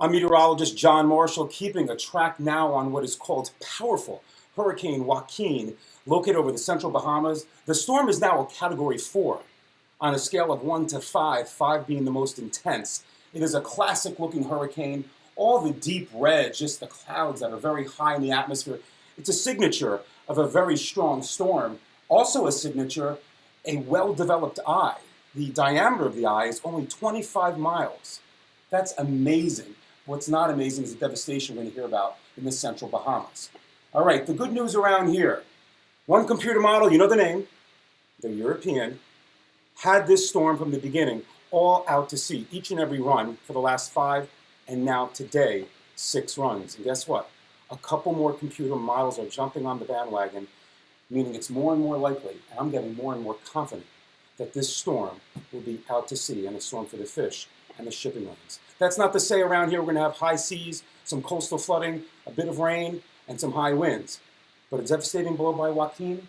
I'm meteorologist John Marshall, keeping a track now on what is called powerful Hurricane Joaquin, located over the central Bahamas. The storm is now a Category 4 on a scale of 1 to 5, 5 being the most intense. It is a classic-looking hurricane. All the deep red, just the clouds that are very high in the atmosphere. It's a signature of a very strong storm. Also a signature, a well-developed eye. The diameter of the eye is only 25 miles. That's amazing. What's not amazing is the devastation we're going to hear about in the central Bahamas. All right, the good news around here. One computer model, you know the name, the European, had this storm from the beginning all out to sea, each and every run for the last 5, and now today, 6 runs. And guess what? A couple more computer models are jumping on the bandwagon, meaning it's more and more likely, and I'm getting more and more confident, that this storm will be out to sea and a storm for the fish and the shipping lanes. That's not to say around here we're going to have high seas, some coastal flooding, a bit of rain, and some high winds. But a devastating blow by Joaquin,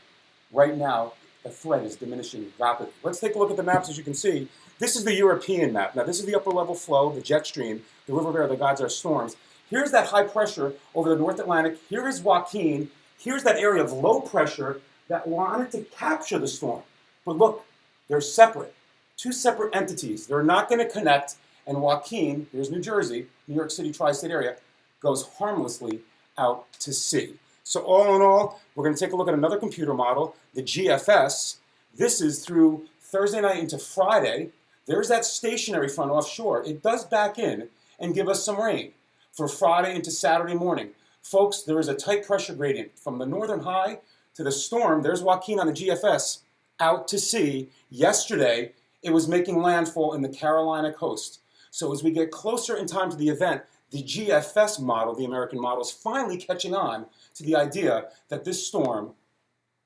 right now, the threat is diminishing rapidly. Let's take a look at the maps. As you can see, this is the European map. Now, this is the upper level flow, the jet stream, the river bear that guides our storms. Here's that high pressure over the North Atlantic. Here is Joaquin. Here's that area of low pressure that wanted to capture the storm. But look, they're separate. 2 separate entities. They're not going to connect. And Joaquin, here's New Jersey, New York City tri-state area, goes harmlessly out to sea. So all in all, we're going to take a look at another computer model, the GFS. This is through Thursday night into Friday. There's that stationary front offshore. It does back in and give us some rain for Friday into Saturday morning. Folks, there is a tight pressure gradient from the northern high to the storm. There's Joaquin on the GFS out to sea. Yesterday, it was making landfall in the Carolina coast. So as we get closer in time to the event, the GFS model, the American model, is finally catching on to the idea that this storm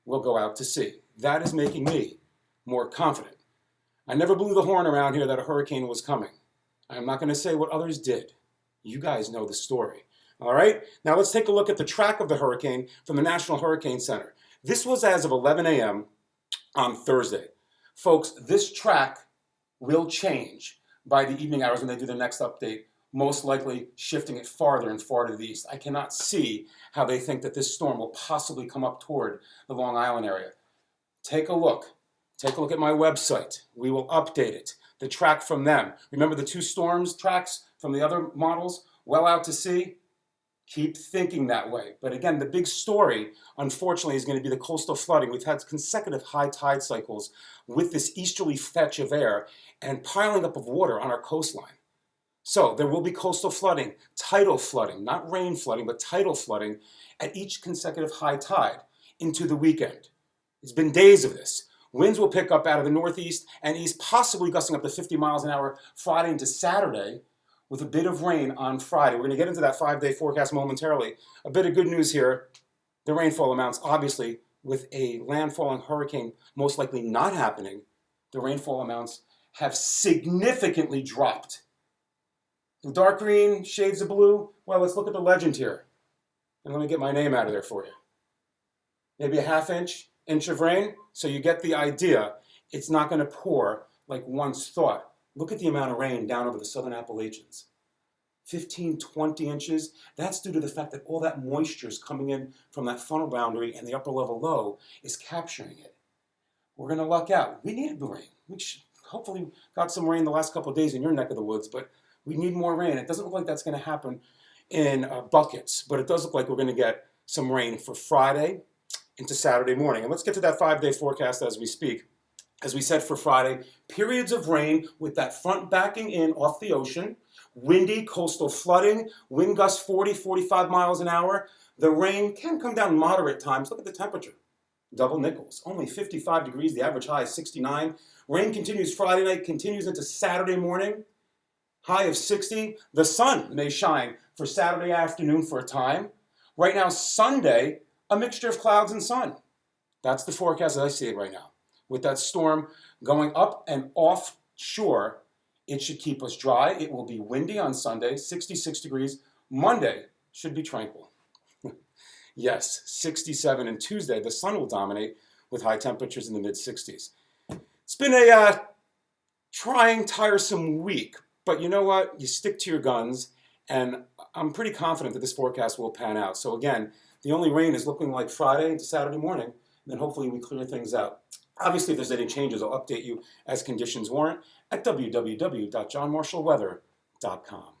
will go out to sea. That is making me more confident. I never blew the horn around here that a hurricane was coming. I'm not going to say what others did. You guys know the story. All right? Now let's take a look at the track of the hurricane from the National Hurricane Center. This was as of 11 a.m. on Thursday. Folks, this track will change by the evening hours when they do the next update, most likely shifting it farther and farther to the east. I cannot see how they think that this storm will possibly come up toward the Long Island area. Take a look. Take a look at my website. We will update it. The track from them. Remember the 2 storms tracks from the other models? Well out to sea? Keep thinking that way. But again, the big story, unfortunately, is going to be the coastal flooding. We've had consecutive high tide cycles with this easterly fetch of air and piling up of water on our coastline. So there will be coastal flooding, tidal flooding, not rain flooding, but tidal flooding at each consecutive high tide into the weekend. It's been days of this. Winds will pick up out of the northeast and east, possibly gusting up to 50 miles an hour Friday into Saturday, with a bit of rain on Friday. We're going to get into that 5-day forecast momentarily. A bit of good news here. The rainfall amounts, obviously, with a landfalling hurricane most likely not happening, the rainfall amounts have significantly dropped. The dark green, shades of blue, well, let's look at the legend here. And let me get my name out of there for you. Maybe a half inch of rain, so you get the idea. It's not going to pour like once thought. Look at the amount of rain down over the southern Appalachians. 15, 20 inches. That's due to the fact that all that moisture is coming in from that funnel boundary and the upper level low is capturing it. We're going to luck out. We needed the rain. We hopefully got some rain the last couple of days in your neck of the woods, but we need more rain. It doesn't look like that's going to happen in buckets, but it does look like we're going to get some rain for Friday into Saturday morning. And let's get to that 5-day forecast as we speak. As we said for Friday, periods of rain with that front backing in off the ocean, windy coastal flooding, wind gusts 40, 45 miles an hour. The rain can come down moderate times. Look at the temperature. Double nickels, only 55 degrees. The average high is 69. Rain continues Friday night, continues into Saturday morning. High of 60. The sun may shine for Saturday afternoon for a time. Right now, Sunday, a mixture of clouds and sun. That's the forecast as I see it right now. With that storm going up and offshore, it should keep us dry. It will be windy on Sunday, 66 degrees. Monday should be tranquil. Yes, 67. And Tuesday, the sun will dominate with high temperatures in the mid-60s. It's been a trying, tiresome week, but you know what? You stick to your guns And I'm pretty confident that this forecast will pan out. So again, the only rain is looking like Friday to Saturday morning, and then hopefully we clear things out. Obviously, if there's any changes, I'll update you as conditions warrant at www.johnmarshallweather.com.